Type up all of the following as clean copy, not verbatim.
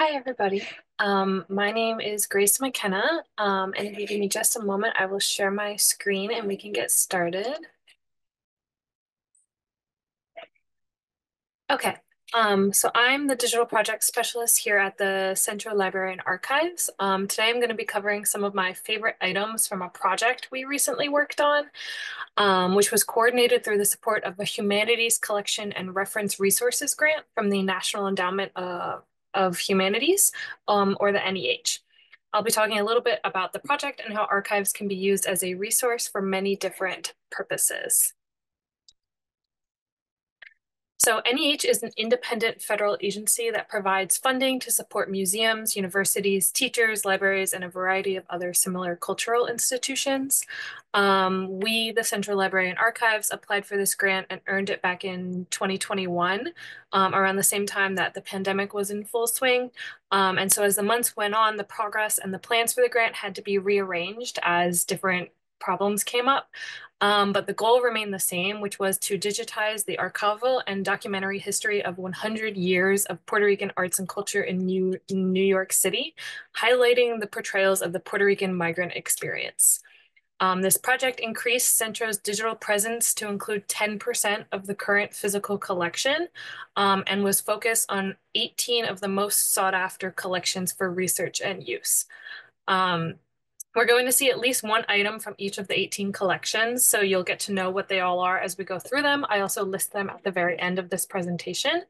Hi, everybody. My name is Grace Mckenna, and if you give me just a moment, I will share my screen and we can get started. Okay, so I'm the digital project specialist here at the Central Library and Archives. Today I'm going to be covering some of my favorite items from a project we recently worked on, which was coordinated through the support of a Humanities Collection and Reference Resources Grant from the National Endowment of Humanities, or the NEH. I'll be talking a little bit about the project and how archives can be used as a resource for many different purposes. So NEH is an independent federal agency that provides funding to support museums, universities, teachers, libraries, and a variety of other similar cultural institutions. We, the Central Library and Archives, applied for this grant and earned it back in 2021, around the same time that the pandemic was in full swing. And so as the months went on, the progress and the plans for the grant had to be rearranged as different problems came up. But the goal remained the same, which was to digitize the archival and documentary history of 100 years of Puerto Rican arts and culture in New York City, highlighting the portrayals of the Puerto Rican migrant experience. This project increased Centro's digital presence to include 10% of the current physical collection, and was focused on 18 of the most sought after collections for research and use. Um, we're going to see at least one item from each of the 18 collections, so you'll get to know what they all are as we go through them. I also list them at the very end of this presentation.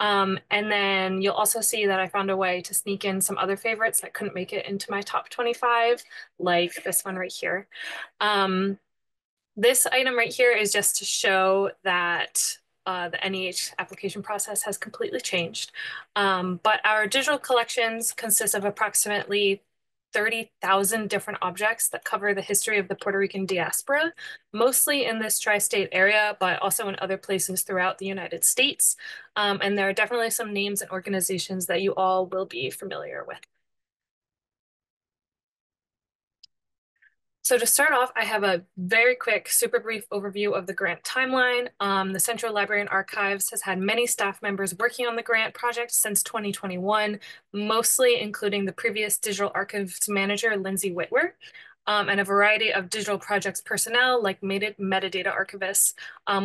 And then you'll also see that I found a way to sneak in some other favorites that couldn't make it into my top 25, like this one right here. Um, this item right here is just to show that the NEH application process has completely changed. But our digital collections consist of approximately 30,000 different objects that cover the history of the Puerto Rican diaspora, mostly in this tri-state area, but also in other places throughout the United States. And there are definitely some names and organizations that you all will be familiar with. So to start off, I have a very quick, super brief overview of the grant timeline. The Central Library and Archives has had many staff members working on the grant project since 2021, mostly including the previous digital archives manager, Lindsay Whitwer, and a variety of digital projects personnel like metadata archivists,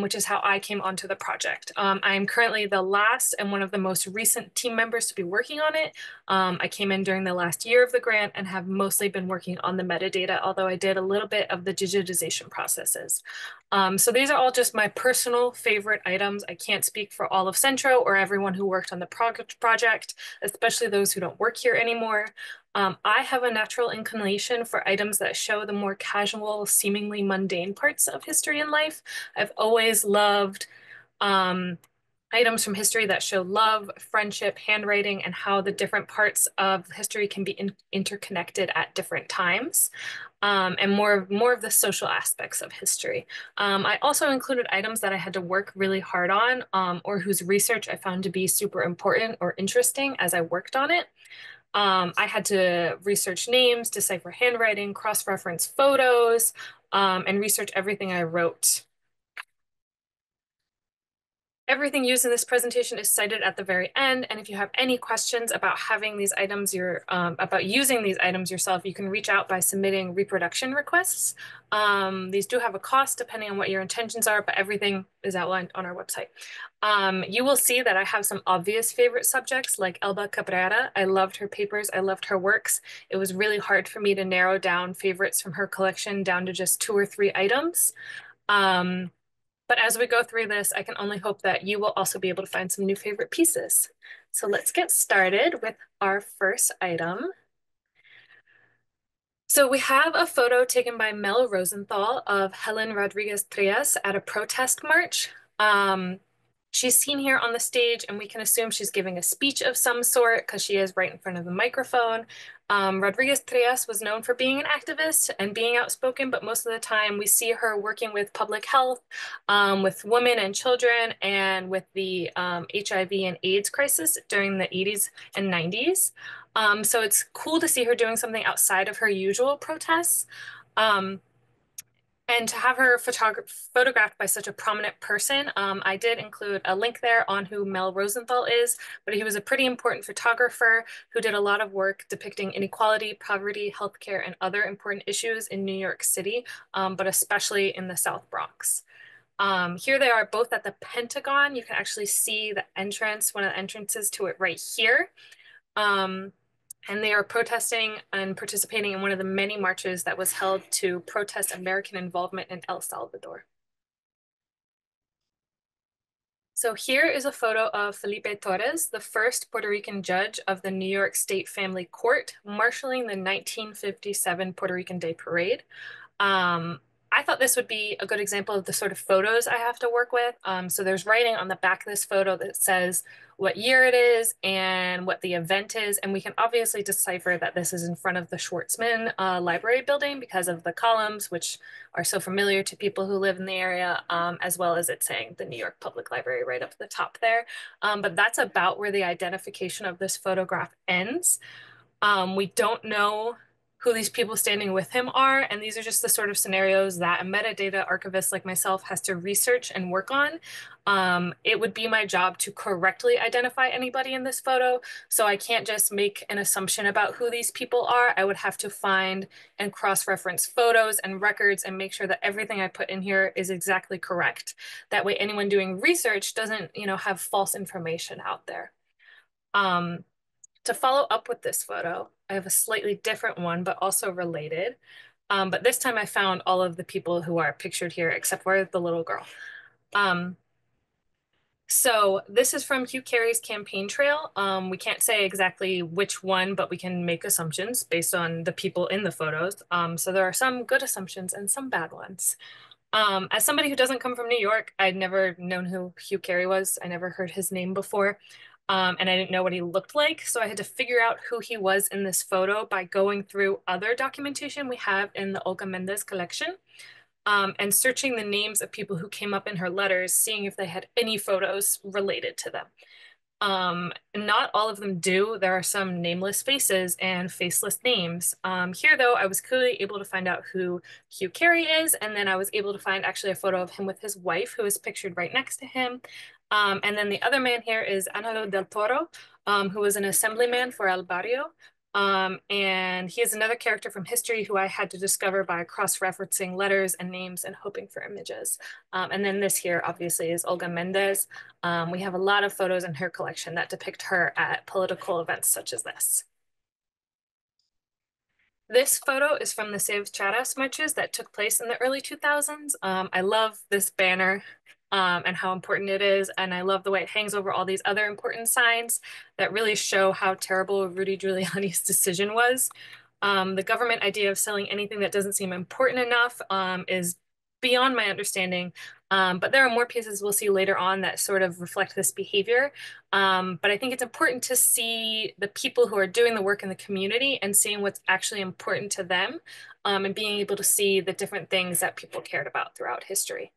which is how I came onto the project. I am currently the last and one of the most recent team members to be working on it. I came in during the last year of the grant and have mostly been working on the metadata, although I did a little bit of the digitization processes. So these are all just my personal favorite items. I can't speak for all of Centro or everyone who worked on the project, especially those who don't work here anymore. I have a natural inclination for items that show the more casual, seemingly mundane parts of history and life. I've always loved items from history that show love, friendship, handwriting, and how the different parts of history can be interconnected at different times, and more of the social aspects of history. I also included items that I had to work really hard on, or whose research I found to be super important or interesting as I worked on it. I had to research names, decipher handwriting, cross-reference photos, and research everything I wrote. Everything used in this presentation is cited at the very end, and if you have any questions about having these items, about using these items yourself, you can reach out by submitting reproduction requests. These do have a cost depending on what your intentions are, but everything is outlined on our website. You will see that I have some obvious favorite subjects like Elba Cabrera. I loved her papers, I loved her works. It was really hard for me to narrow down favorites from her collection down to just 2 or 3 items. But as we go through this, I can only hope that you will also be able to find some new favorite pieces. So let's get started with our first item. So we have a photo taken by Mel Rosenthal of Helen Rodriguez Trias at a protest march. She's seen here on the stage, and we can assume she's giving a speech of some sort because she is right in front of the microphone. Rodriguez Trias was known for being an activist and being outspoken, but most of the time we see her working with public health, with women and children, and with the HIV and AIDS crisis during the 80s and 90s. So it's cool to see her doing something outside of her usual protests. Um, And to have her photographed by such a prominent person, I did include a link there on who Mel Rosenthal is, but he was a pretty important photographer who did a lot of work depicting inequality, poverty, healthcare, and other important issues in New York City, but especially in the South Bronx. Here they are both at the Pentagon. You can actually see the entrance, one of the entrances to it right here. Um, and they are protesting and participating in one of the many marches that was held to protest American involvement in El Salvador. So here is a photo of Felipe Torres, the first Puerto Rican judge of the New York State Family Court, marshaling the 1957 Puerto Rican Day Parade. Um, I thought this would be a good example of the sort of photos I have to work with. So there's writing on the back of this photo that says what year it is and what the event is. And we can obviously decipher that this is in front of the Schwartzman Library building because of the columns, which are so familiar to people who live in the area, as well as it saying the New York Public Library right up at the top there. But that's about where the identification of this photograph ends. We don't know who these people standing with him are, and these are just the sort of scenarios that a metadata archivist like myself has to research and work on. It would be my job to correctly identify anybody in this photo, so I can't just make an assumption about who these people are. I would have to find and cross-reference photos and records and make sure that everything I put in here is exactly correct. That way anyone doing research doesn't, have false information out there. Um, to follow up with this photo, I have a slightly different one, but also related. But this time I found all of the people who are pictured here, except for the little girl. Um, so this is from Hugh Carey's campaign trail. We can't say exactly which one, but we can make assumptions based on the people in the photos. So there are some good assumptions and some bad ones. As somebody who doesn't come from New York, I'd never known who Hugh Carey was. I never heard his name before. And I didn't know what he looked like. So I had to figure out who he was in this photo by going through other documentation we have in the Olga Mendez collection, and searching the names of people who came up in her letters, seeing if they had any photos related to them. Not all of them do. There are some nameless faces and faceless names. Here, though, I was clearly able to find out who Hugh Carey is, and then I was able to find actually a photo of him with his wife, who is pictured right next to him. And then the other man here is Analo del Toro, who was an assemblyman for El Barrio. And he is another character from history who I had to discover by cross-referencing letters and names and hoping for images. And then this here, obviously, is Olga Mendez. We have a lot of photos in her collection that depict her at political events such as this. This photo is from the Save CHARAS marches that took place in the early 2000s. I love this banner and how important it is. And I love the way it hangs over all these other important signs that really show how terrible Rudy Giuliani's decision was. The government idea of selling anything that doesn't seem important enough is beyond my understanding. But there are more pieces we'll see later on that sort of reflect this behavior. But I think it's important to see the people who are doing the work in the community and seeing what's actually important to them, and being able to see the different things that people cared about throughout history.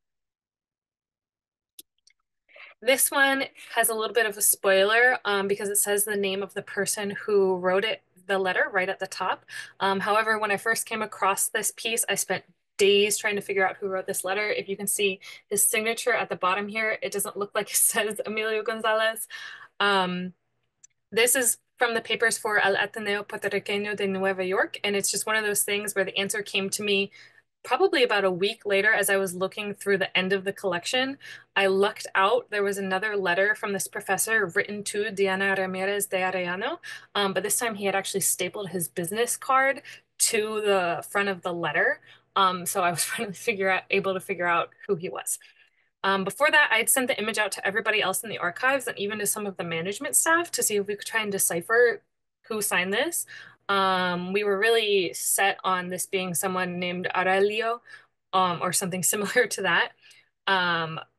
This one has a little bit of a spoiler because it says the name of the person who wrote it, the letter, right at the top. However, when I first came across this piece, I spent days trying to figure out who wrote this letter. If you can see his signature at the bottom here, it doesn't look like it says Emilio Gonzalez. Um, this is from the papers for El Ateneo Puertorriqueño de Nueva York, and it's just one of those things where the answer came to me probably about a week later as I was looking through the end of the collection. I lucked out. There was another letter from this professor written to Diana Ramirez de Arellano, but this time he had actually stapled his business card to the front of the letter. So I was finally able to figure out who he was. Before that, I had sent the image out to everybody else in the archives and even to some of the management staff to see if we could try and decipher who signed this. We were really set on this being someone named Aurelio, or something similar to that.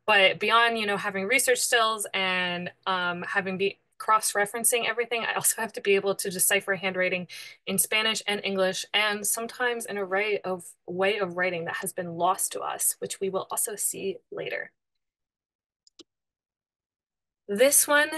But beyond, having research skills and having be cross-referencing everything, I also have to be able to decipher handwriting in Spanish and English, and sometimes an array of way of writing that has been lost to us, which we will also see later. This one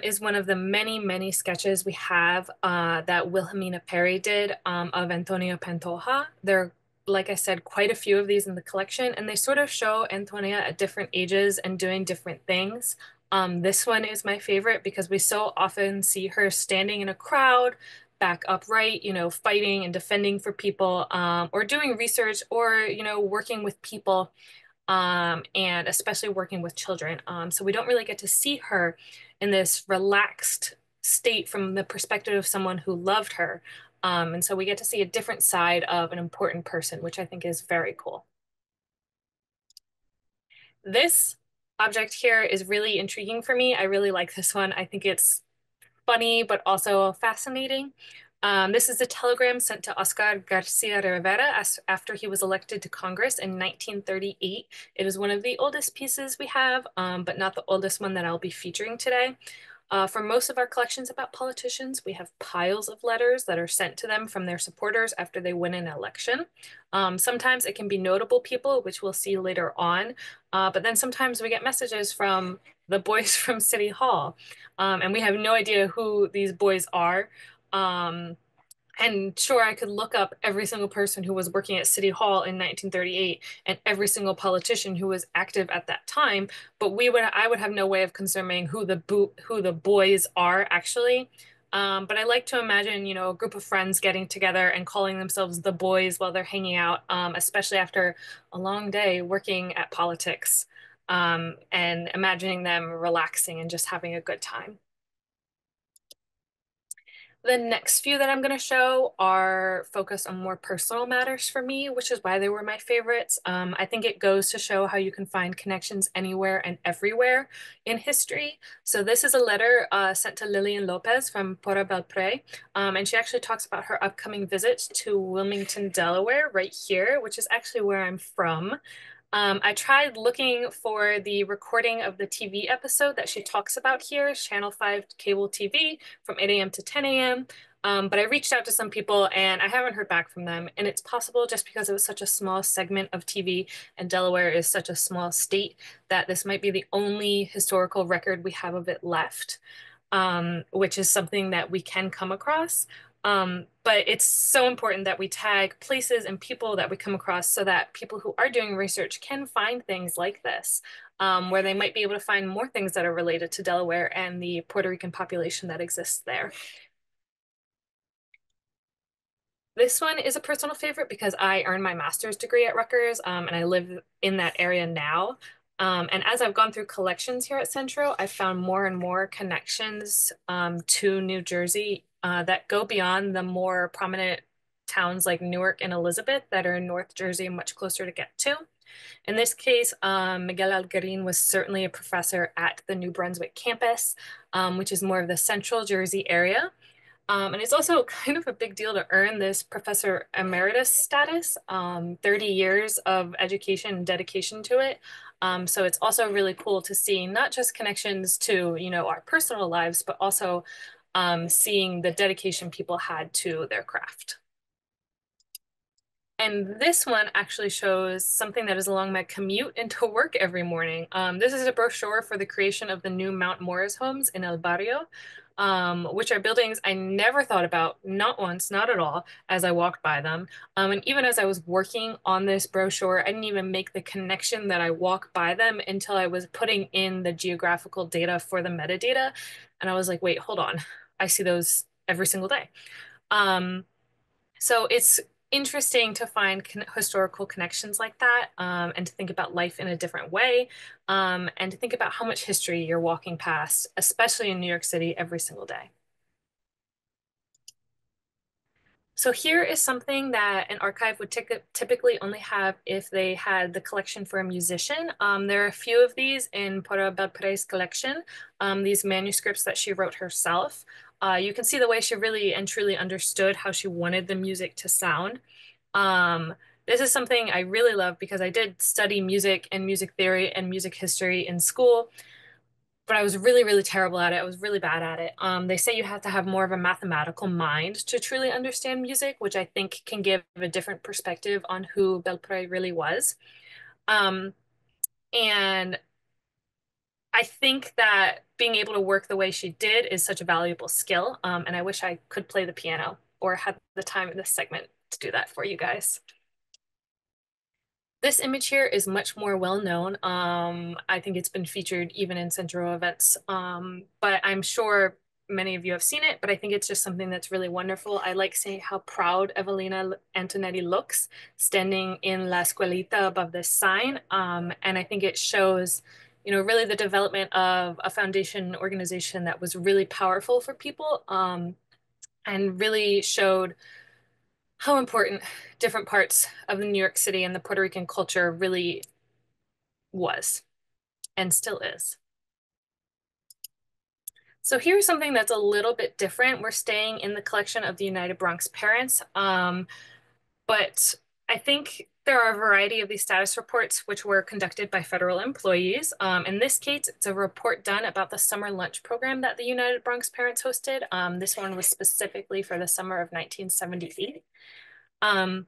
is one of the many, many sketches we have that Wilhelmina Perry did of Antonia Pantoja. They're like I said, quite a few of these in the collection, and they sort of show Antonia at different ages and doing different things. This one is my favorite because we so often see her standing in a crowd, back upright, fighting and defending for people, or doing research, or, working with people, and especially working with children. So we don't really get to see her in this relaxed state from the perspective of someone who loved her. And so we get to see a different side of an important person, which I think is very cool. This object here is really intriguing for me. I really like this one. I think it's funny, but also fascinating. This is a telegram sent to Oscar Garcia Rivera after he was elected to Congress in 1938. It is one of the oldest pieces we have, but not the oldest one that I'll be featuring today. For most of our collections about politicians, we have piles of letters that are sent to them from their supporters after they win an election. Sometimes it can be notable people, which we'll see later on, but then sometimes we get messages from the boys from City Hall, and we have no idea who these boys are. Um, and sure, I could look up every single person who was working at City Hall in 1938 and every single politician who was active at that time, but I would have no way of confirming who the boys are actually. But I like to imagine, a group of friends getting together and calling themselves the boys while they're hanging out, especially after a long day working at politics, and imagining them relaxing and just having a good time. The next few that I'm going to show are focused on more personal matters for me, which is why they were my favorites. I think it goes to show how you can find connections anywhere and everywhere in history. So this is a letter sent to Lillian Lopez from Pura Belpré, and she actually talks about her upcoming visit to Wilmington, Delaware, right here, which is actually where I'm from. I tried looking for the recording of the TV episode that she talks about here, Channel 5 cable TV from 8 a.m. to 10 a.m. But I reached out to some people and I haven't heard back from them. And it's possible just because it was such a small segment of TV and Delaware is such a small state that this might be the only historical record we have of it left, which is something that we can come across. But it's so important that we tag places and people that we come across so that people who are doing research can find things like this, where they might be able to find more things that are related to Delaware and the Puerto Rican population that exists there. This one is a personal favorite because I earned my master's degree at Rutgers, and I live in that area now. And as I've gone through collections here at Centro, I've found more and more connections to New Jersey that go beyond the more prominent towns like Newark and Elizabeth that are in North Jersey and much closer to get to. In this case, Miguel Alguerin was certainly a professor at the New Brunswick campus, which is more of the central Jersey area. And it's also kind of a big deal to earn this professor emeritus status, 30 years of education and dedication to it. So it's also really cool to see not just connections to, our personal lives, but also seeing the dedication people had to their craft. And this one actually shows something that is along my commute into work every morning. This is a brochure for the creation of the new Mount Morris homes in El Barrio, which are buildings I never thought about, not once, not at all, as I walked by them. And even as I was working on this brochure, I didn't even make the connection that I walk by them until I was putting in the geographical data for the metadata. And I was like, wait, hold on. I see those every single day. So it's interesting to find historical connections like that, and to think about life in a different way, and to think about how much history you're walking past, especially in New York City every single day. So here is something that an archive would typically only have if they had the collection for a musician. There are a few of these in Pura Belpré's collection, these manuscripts that she wrote herself. You can see the way she really and truly understood how she wanted the music to sound. Um, this is something I really love because I did study music and music theory and music history in school, but I was really, really terrible at it. I was really bad at it. They say you have to have more of a mathematical mind to truly understand music, which I think can give a different perspective on who Belpré really was. Um, and I think that being able to work the way she did is such a valuable skill. And I wish I could play the piano or had the time in this segment to do that for you guys. This image here is much more well known. I think it's been featured even in Centro events, but I'm sure many of you have seen it, but I think it's just something that's really wonderful. I like seeing how proud Evelina Antonetti looks standing in La Escuelita above this sign. And I think it shows, really the development of a foundation organization that was really powerful for people, and really showed how important different parts of the New York City and the Puerto Rican culture really was and still is. So here's something that's a little bit different. We're staying in the collection of the United Bronx Parents, but I think there are a variety of these status reports which were conducted by federal employees. In this case, it's a report done about the summer lunch program that the United Bronx Parents hosted. This one was specifically for the summer of 1978. Um,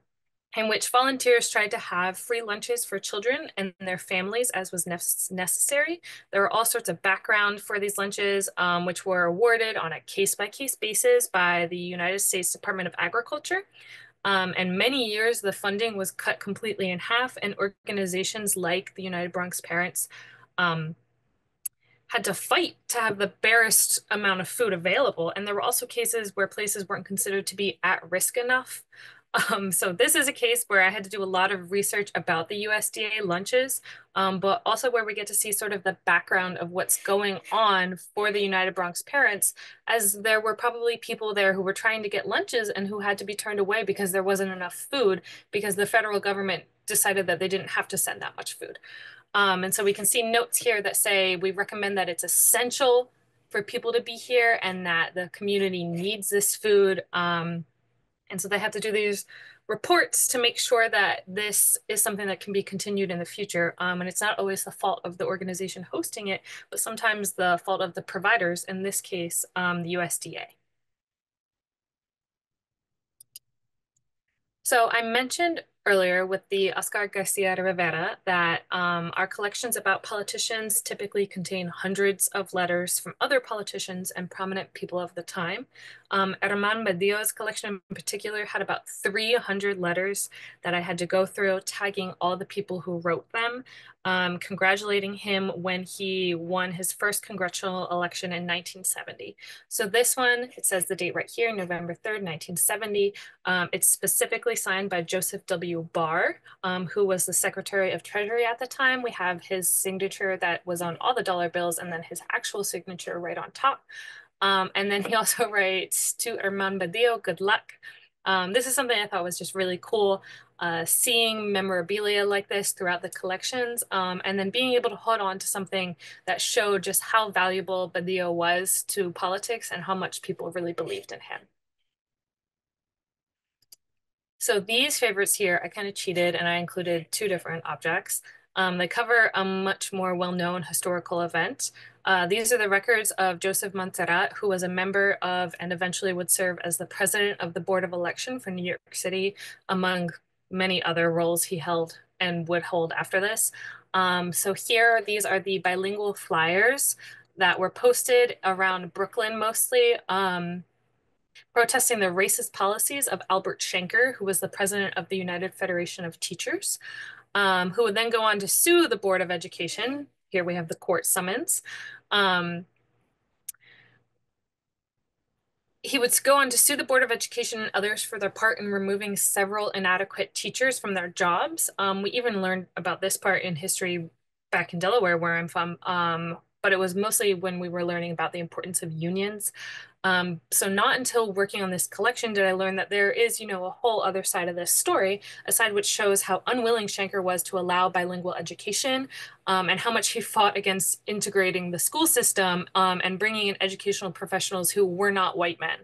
in which volunteers tried to have free lunches for children and their families as was necessary. There were all sorts of background for these lunches, which were awarded on a case-by-case basis by the United States Department of Agriculture. And many years, the funding was cut completely in half, and organizations like the United Bronx Parents um, had to fight to have the barest amount of food available. And there were also cases where places weren't considered to be at risk enough. So this is a case where I had to do a lot of research about the USDA lunches, but also where we get to see sort of the background of what's going on for the United Bronx Parents, as there were probably people there who were trying to get lunches and who had to be turned away because there wasn't enough food because the federal government decided that they didn't have to send that much food. And so we can see notes here that say we recommend that it's essential for people to be here and that the community needs this food. And so they have to do these reports to make sure that this is something that can be continued in the future. And it's not always the fault of the organization hosting it, but sometimes the fault of the providers, in this case, the USDA. So I mentioned earlier with the Oscar Garcia Rivera that our collections about politicians typically contain hundreds of letters from other politicians and prominent people of the time. Herman Badillo's collection in particular had about 300 letters that I had to go through, tagging all the people who wrote them, congratulating him when he won his first congressional election in 1970. So this one, it says the date right here, November 3rd, 1970. It's specifically signed by Joseph W. Barr, who was the Secretary of Treasury at the time. We have his signature that was on all the dollar bills and then his actual signature right on top. And then he also writes to Herman Badillo, good luck. This is something I thought was just really cool, seeing memorabilia like this throughout the collections, and then being able to hold on to something that showed just how valuable Badillo was to politics and how much people really believed in him. So these favorites here, I kind of cheated and I included two different objects. They cover a much more well-known historical event. These are the records of Joseph Montserrat, who was a member of and eventually would serve as the president of the Board of Election for New York City, among many other roles he held and would hold after this. So here, these are the bilingual flyers that were posted around Brooklyn mostly. Protesting the racist policies of Albert Shanker, who was the president of the United Federation of Teachers, who would then go on to sue the Board of Education. Here we have the court summons. He would go on to sue the Board of Education and others for their part in removing several inadequate teachers from their jobs. We even learned about this part in history back in Delaware, where I'm from, but it was mostly when we were learning about the importance of unions. So not until working on this collection did I learn that there is, a whole other side of this story, a side which shows how unwilling Shanker was to allow bilingual education, and how much he fought against integrating the school system, and bringing in educational professionals who were not white men.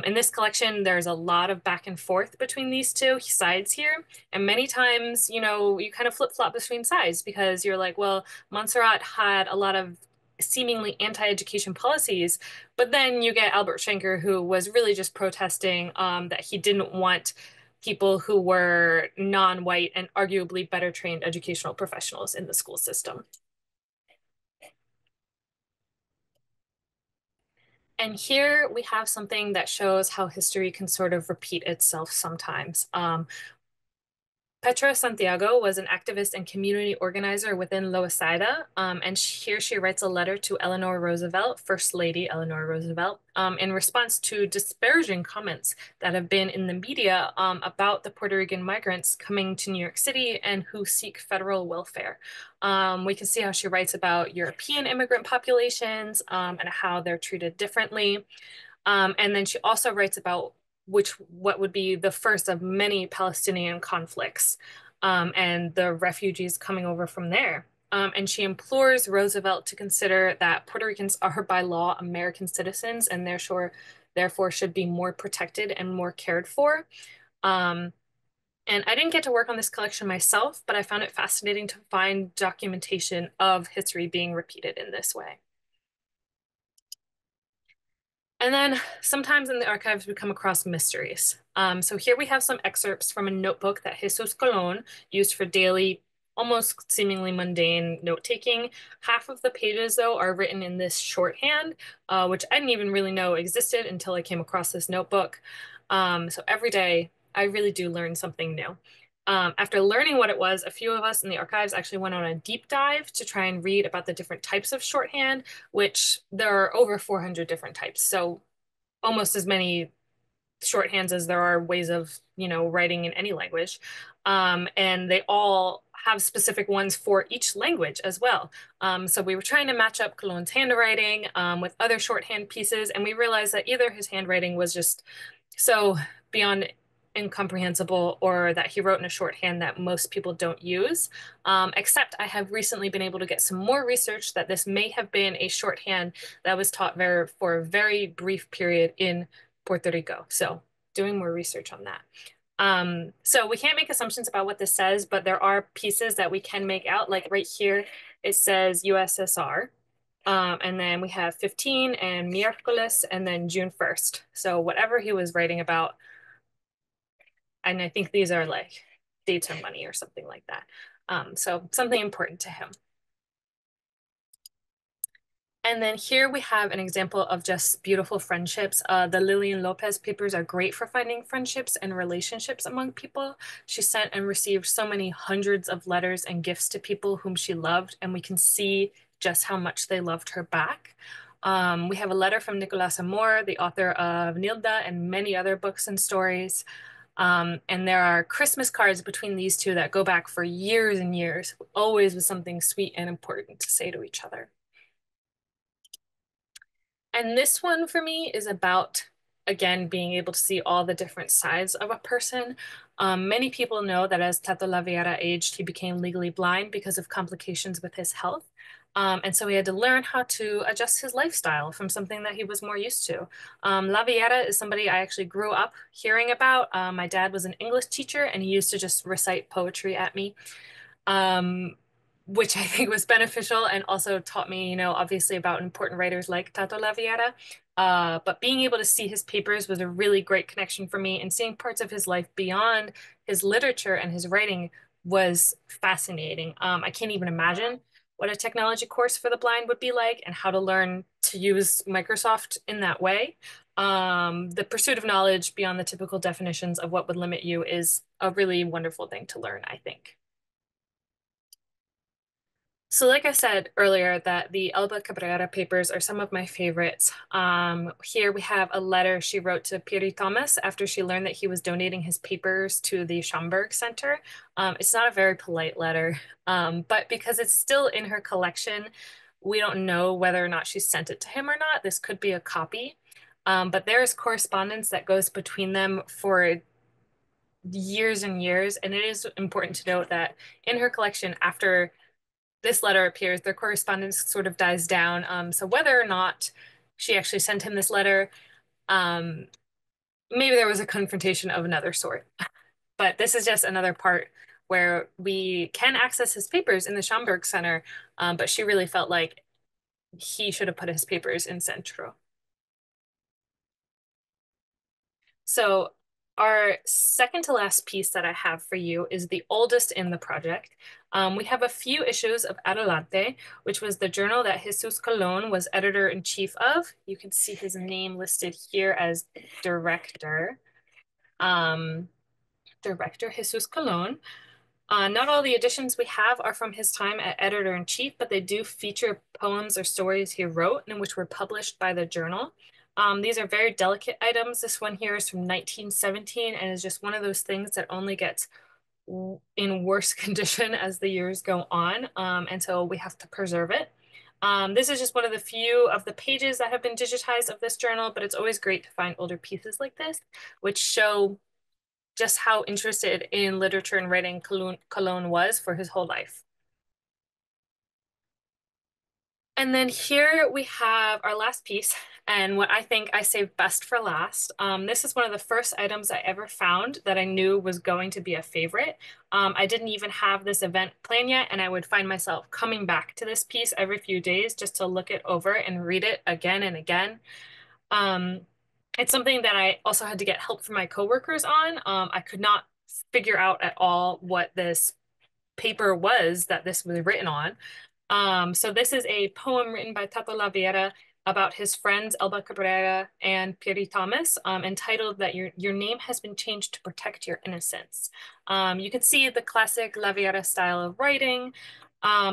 In this collection, there's a lot of back and forth between these two sides here. And many times, you kind of flip-flop between sides because you're like, well, Montserrat had a lot of seemingly anti-education policies, but then you get Albert Shanker, who was really just protesting that he didn't want people who were non-white and arguably better trained educational professionals in the school system. And here we have something that shows how history can sort of repeat itself sometimes. Petra Santiago was an activist and community organizer within Loisaida, and here she writes a letter to Eleanor Roosevelt, First Lady Eleanor Roosevelt, in response to disparaging comments that have been in the media about the Puerto Rican migrants coming to New York City and who seek federal welfare. We can see how she writes about European immigrant populations and how they're treated differently. And then she also writes about what would be the first of many Palestinian conflicts, and the refugees coming over from there. And she implores Roosevelt to consider that Puerto Ricans are by law American citizens and therefore should be more protected and more cared for. Um, and I didn't get to work on this collection myself, but I found it fascinating to find documentation of history being repeated in this way. And then sometimes in the archives, we come across mysteries. So here we have some excerpts from a notebook that Jesús Colón used for daily, almost seemingly mundane note-taking. Half of the pages, though, are written in this shorthand, which I didn't even really know existed until I came across this notebook. So every day, I really do learn something new. After learning what it was, a few of us in the archives actually went on a deep dive to try and read about the different types of shorthand, which there are over 400 different types. So almost as many shorthands as there are ways of, writing in any language. And they all have specific ones for each language as well. So we were trying to match up Colón's handwriting with other shorthand pieces, and we realized that either his handwriting was just so beyond incomprehensible or that he wrote in a shorthand that most people don't use. Except I have recently been able to get some more research that this may have been a shorthand that was taught there for a very brief period in Puerto Rico. So doing more research on that. So we can't make assumptions about what this says, but there are pieces that we can make out. Like right here, it says USSR. And then we have 15 and miércoles and then June 1st. So whatever he was writing about, and I think these are like dates or money or something like that. So something important to him. And then here we have an example of just beautiful friendships. The Lillian Lopez papers are great for finding friendships and relationships among people. She sent and received so many hundreds of letters and gifts to people whom she loved, and we can see just how much they loved her back. We have a letter from Nicolas Amor, the author of Nilda and many other books and stories. And there are Christmas cards between these two that go back for years and years, always with something sweet and important to say to each other. And this one for me is about, again, being able to see all the different sides of a person. Many people know that as Tato Laviera aged, he became legally blind because of complications with his health. And so he had to learn how to adjust his lifestyle from something that he was more used to. Laviera is somebody I actually grew up hearing about. My dad was an English teacher and he used to just recite poetry at me. Um, which I think was beneficial and also taught me, obviously about important writers like Tato Laviera. But being able to see his papers was a really great connection for me, and seeing parts of his life beyond his literature and his writing was fascinating. I can't even imagine what a technology course for the blind would be like and how to learn to use Microsoft in that way. The pursuit of knowledge beyond the typical definitions of what would limit you is a really wonderful thing to learn, I think. So like I said earlier, that the Elba Cabrera papers are some of my favorites. Here we have a letter she wrote to Piri Thomas after she learned that he was donating his papers to the Schomburg Center. It's not a very polite letter, but because it's still in her collection, we don't know whether or not she sent it to him or not. This could be a copy. But there is correspondence that goes between them for years and years. And it is important to note that in her collection, after this letter appears, their correspondence sort of dies down. So whether or not she actually sent him this letter, um, maybe there was a confrontation of another sort. But this is just another part where we can access his papers in the Schomburg Center, but she really felt like he should have put his papers in Centro. So our second to last piece that I have for you is the oldest in the project. We have a few issues of Adelante, which was the journal that Jesús Colón was editor-in-chief of. You can see his name listed here as director. Director Jesús Colón. Not all the editions we have are from his time at editor-in-chief, but they do feature poems or stories he wrote and which were published by the journal. These are very delicate items. This one here is from 1917 and is just one of those things that only gets in worse condition as the years go on, and so we have to preserve it. This is just one of the few of the pages that have been digitized of this journal, but it's always great to find older pieces like this, which show just how interested in literature and writing Colón was for his whole life. And then here we have our last piece, and what I think I saved best for last. This is one of the first items I ever found that I knew was going to be a favorite. I didn't even have this event planned yet, and I would find myself coming back to this piece every few days just to look it over and read it again and again. Um, it's something that I also had to get help from my coworkers on. I could not figure out at all what this paper was that this was written on. So this is a poem written by Tato Laviera about his friends Elba Cabrera and Piri Thomas, entitled that your name has been changed to protect your innocence. You can see the classic Laviera style of writing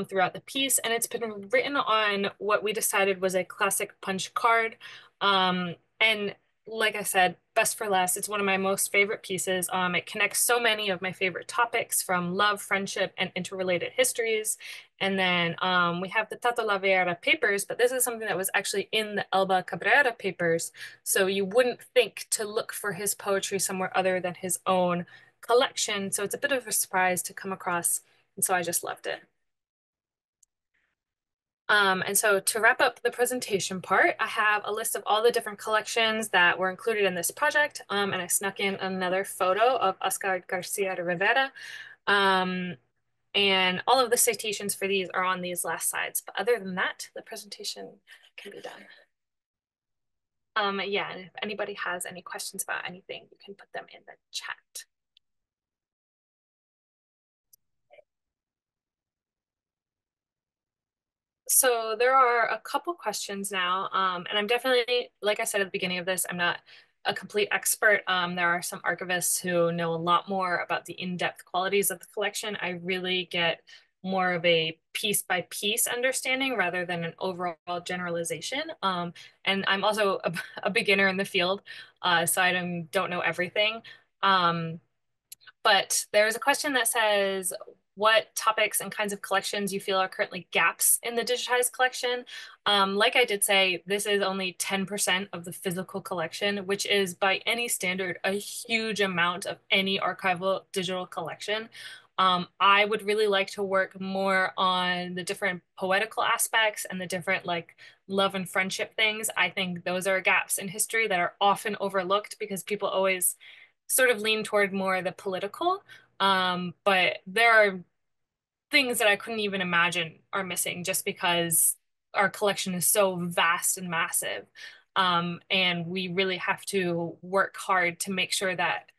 throughout the piece, and it's been written on what we decided was a classic punch card. And like I said, best for last, it's one of my most favorite pieces. It connects so many of my favorite topics from love, friendship, and interrelated histories. And then we have the Tato Laviera papers, but this is something that was actually in the Elba Cabrera papers. So you wouldn't think to look for his poetry somewhere other than his own collection. So it's a bit of a surprise to come across. And so I just loved it. And so to wrap up the presentation part, I have a list of all the different collections that were included in this project. And I snuck in another photo of Oscar Garcia Rivera. And all of the citations for these are on these last slides. But other than that, the presentation can be done. Yeah, and if anybody has any questions about anything, you can put them in the chat. So there are a couple questions now, and I'm definitely, like I said at the beginning of this, I'm not a complete expert. There are some archivists who know a lot more about the in-depth qualities of the collection. I really get more of a piece by piece understanding rather than an overall generalization. And I'm also a beginner in the field, so I don't know everything. Um, but there's a question that says, what topics and kinds of collections you feel are currently gaps in the digitized collection? Like I did say, this is only 10% of the physical collection, which is by any standard a huge amount of any archival digital collection. I would really like to work more on the different poetical aspects and the different like love and friendship things. I think those are gaps in history that are often overlooked because people always sort of lean toward more the political. But there are things that I couldn't even imagine are missing just because our collection is so vast and massive. And we really have to work hard to make sure that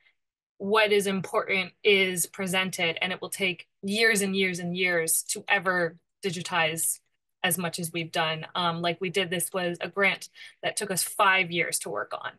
what is important is presented, and it will take years and years and years to ever digitize as much as we've done. Like we did, this was a grant that took us 5 years to work on.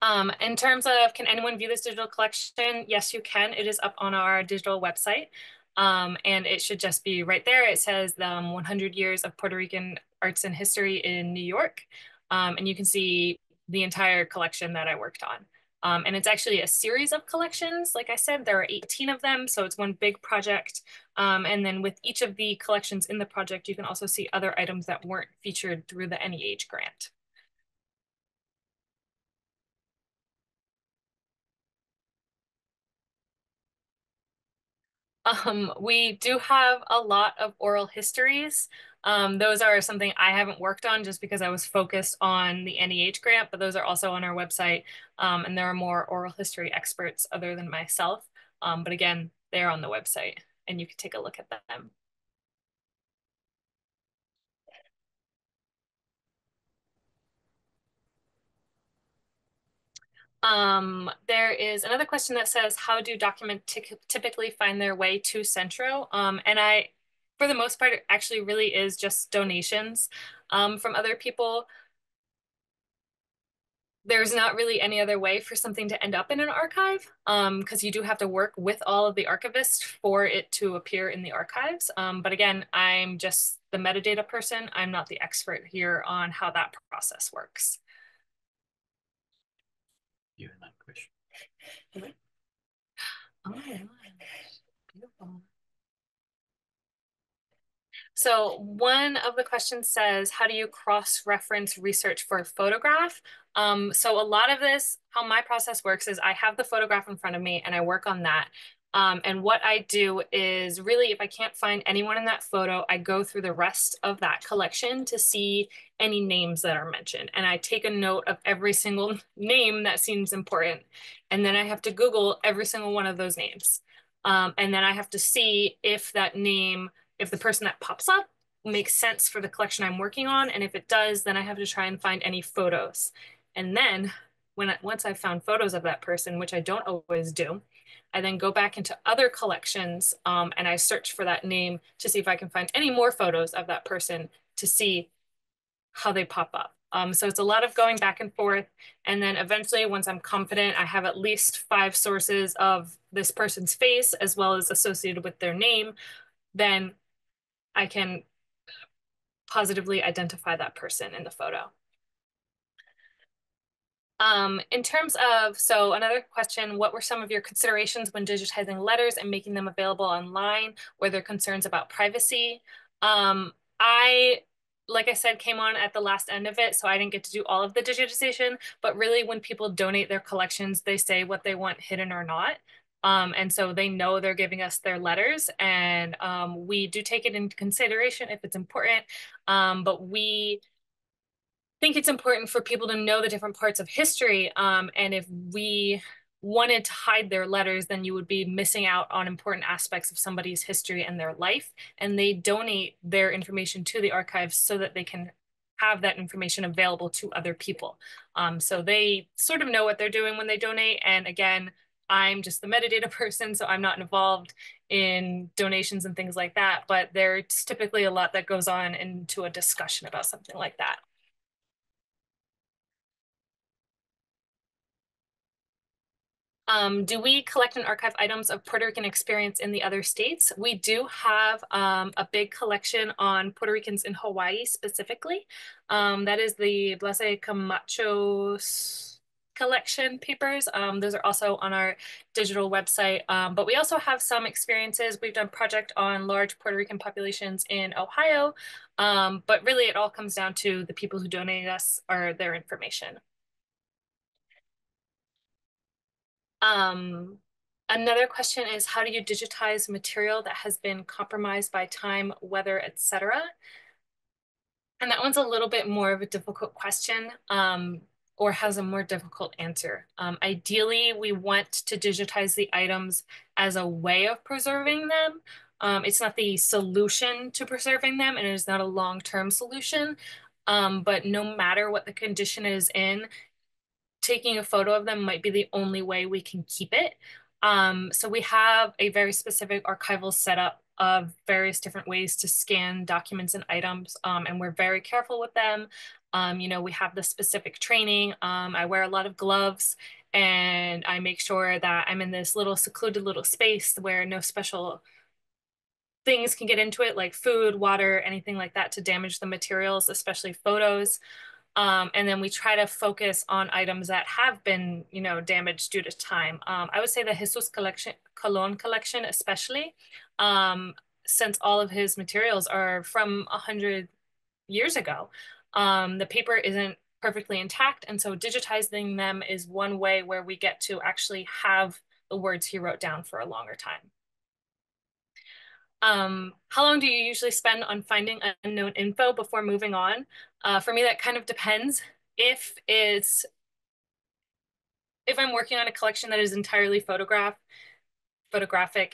Um, in terms of can anyone view this digital collection? Yes, you can. It is up on our digital website. And it should just be right there. It says 100 years of Puerto Rican arts and history in New York. And you can see the entire collection that I worked on. And it's actually a series of collections. Like I said, there are 18 of them. So it's one big project. And then with each of the collections in the project, you can also see other items that weren't featured through the NEH grant. We do have a lot of oral histories. Those are something I haven't worked on just because I was focused on the NEH grant, but those are also on our website. And there are more oral history experts other than myself. But again, they're on the website and you can take a look at them. There is another question that says, how do documents typically find their way to Centro? And for the most part, it actually really is just donations from other people. there's not really any other way for something to end up in an archive, because you do have to work with all of the archivists for it to appear in the archives. But again, I'm just the metadata person. I'm not the expert here on how that process works. You and that question. Oh my gosh, beautiful. So one of the questions says, how do you cross-reference research for a photograph? So a lot of this, how my process works is I have the photograph in front of me and I work on that. And what I do is really, if I can't find anyone in that photo, I go through the rest of that collection to see any names that are mentioned. And I take a note of every single name that seems important. And then I have to Google every single one of those names. And then I have to see if that name, if the person that pops up makes sense for the collection I'm working on. And if it does, then I have to try and find any photos. And then once I've found photos of that person, which I don't always do, I then go back into other collections and I search for that name to see if I can find any more photos of that person to see how they pop up. So it's a lot of going back and forth. And then eventually, once I'm confident, I have at least 5 sources of this person's face as well as associated with their name, then I can positively identify that person in the photo. In terms of, so another question, what were some of your considerations when digitizing letters and making them available online? Were there concerns about privacy? I, like I said, came on at the last end of it, so I didn't get to do all of the digitization, but really when people donate their collections, they say what they want hidden or not. And so they know they're giving us their letters, and we do take it into consideration if it's important, but we think it's important for people to know the different parts of history. And if we wanted to hide their letters, then you would be missing out on important aspects of somebody's history and their life. And they donate their information to the archives so that they can have that information available to other people. So they sort of know what they're doing when they donate. And again, I'm just the metadata person, so I'm not involved in donations and things like that. But there's typically a lot that goes on into a discussion about something like that. Do we collect and archive items of Puerto Rican experience in the other states? We do have a big collection on Puerto Ricans in Hawaii specifically. That is the Blase Camacho's collection papers. Those are also on our digital website. But we also have some experiences. We've done project on large Puerto Rican populations in Ohio. But really it all comes down to the people who donate us or their information. Um, Another question is, how do you digitize material that has been compromised by time, weather, etc.? And that one's a little bit more of a difficult question, or has a more difficult answer. Ideally, we want to digitize the items as a way of preserving them. It's not the solution to preserving them, and it is not a long-term solution. But no matter what the condition is in, taking a photo of them might be the only way we can keep it. So we have a very specific archival setup of various different ways to scan documents and items, and we're very careful with them. We have the specific training. I wear a lot of gloves, and I make sure that I'm in this little secluded little space where no special things can get into it, like food, water, anything like that to damage the materials, especially photos. And then we try to focus on items that have been, damaged due to time. I would say the Jesús Colón collection, especially, since all of his materials are from 100 years ago, the paper isn't perfectly intact. And so digitizing them is one way where we get to actually have the words he wrote down for a longer time. How long do you usually spend on finding unknown info before moving on? For me, that kind of depends. If I'm working on a collection that is entirely photographic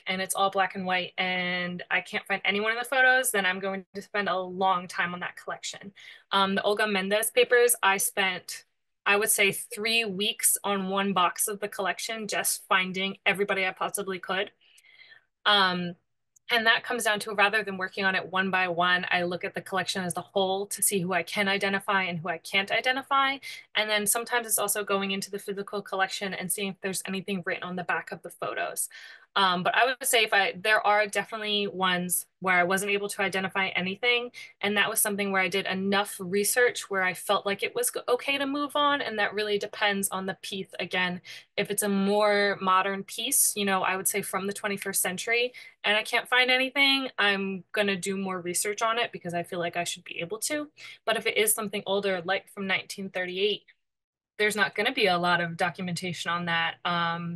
and it's all black and white and I can't find anyone in the photos, then I'm going to spend a long time on that collection. The Olga Mendez papers, I spent, I would say, 3 weeks on one box of the collection, just finding everybody I possibly could. And that comes down to rather than working on it one by one, I look at the collection as a whole to see who I can identify and who I can't identify. And then sometimes it's also going into the physical collection and seeing if there's anything written on the back of the photos. But I would say there are definitely ones where I wasn't able to identify anything. And that was something where I did enough research where I felt like it was okay to move on. And that really depends on the piece. Again, if it's a more modern piece, I would say from the 21st century, and I can't find anything, I'm going to do more research on it because I feel like I should be able to. But if it is something older, like from 1938, there's not going to be a lot of documentation on that.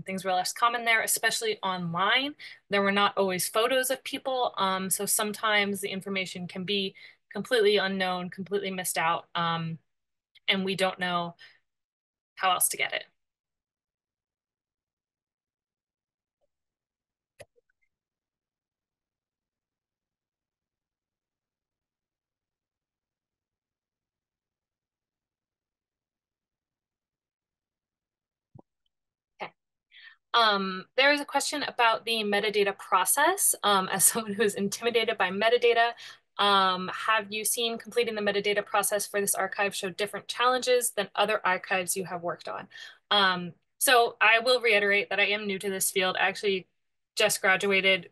Things were less common there, especially online. There were not always photos of people. So sometimes the information can be completely unknown, completely missed out, and we don't know how else to get it. Okay. There is a question about the metadata process. As someone who is intimidated by metadata, have you seen completing the metadata process for this archive show different challenges than other archives you have worked on? So I will reiterate that I am new to this field. I actually just graduated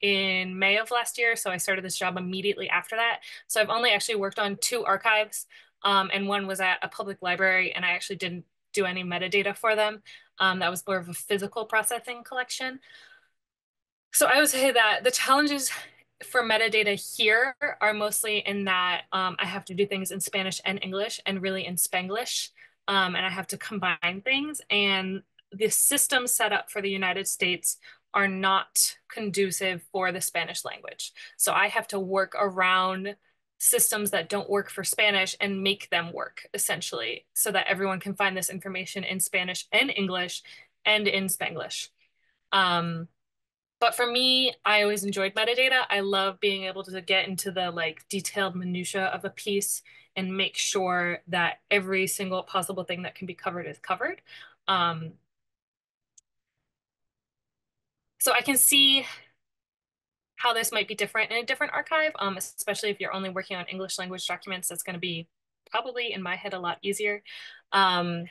in May of last year, so I started this job immediately after that. So I've only actually worked on two archives, and one was at a public library, and I actually didn't do any metadata for them. That was more of a physical processing collection. So I would say that the challenges for metadata here are mostly in that I have to do things in Spanish and English and really in Spanglish, and I have to combine things. And the systems set up for the United States are not conducive for the Spanish language. So I have to work around systems that don't work for Spanish and make them work essentially so that everyone can find this information in Spanish and English and in Spanglish. Um, but for me, I always enjoyed metadata. I love being able to get into the like detailed minutia of a piece and make sure that every single possible thing that can be covered is covered. Um, so I can see how this might be different in a different archive, especially if you're only working on English language documents. That's going to be probably in my head a lot easier. And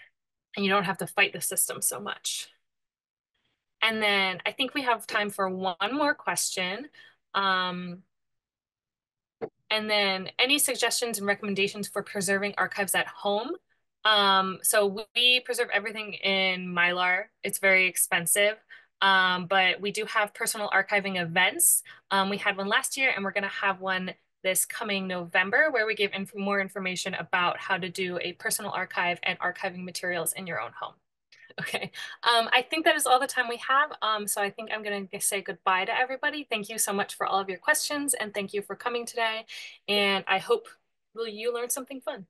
you don't have to fight the system so much. And then I think we have time for one more question. Um, And then any suggestions and recommendations for preserving archives at home? So we preserve everything in Mylar. It's very expensive, but we do have personal archiving events. We had one last year, and we're going to have one this coming November where we give more information about how to do a personal archive and archiving materials in your own home. Okay. I think that is all the time we have. So I think I'm going to say goodbye to everybody. Thank you so much for all of your questions and thank you for coming today. And I hope you learned something fun.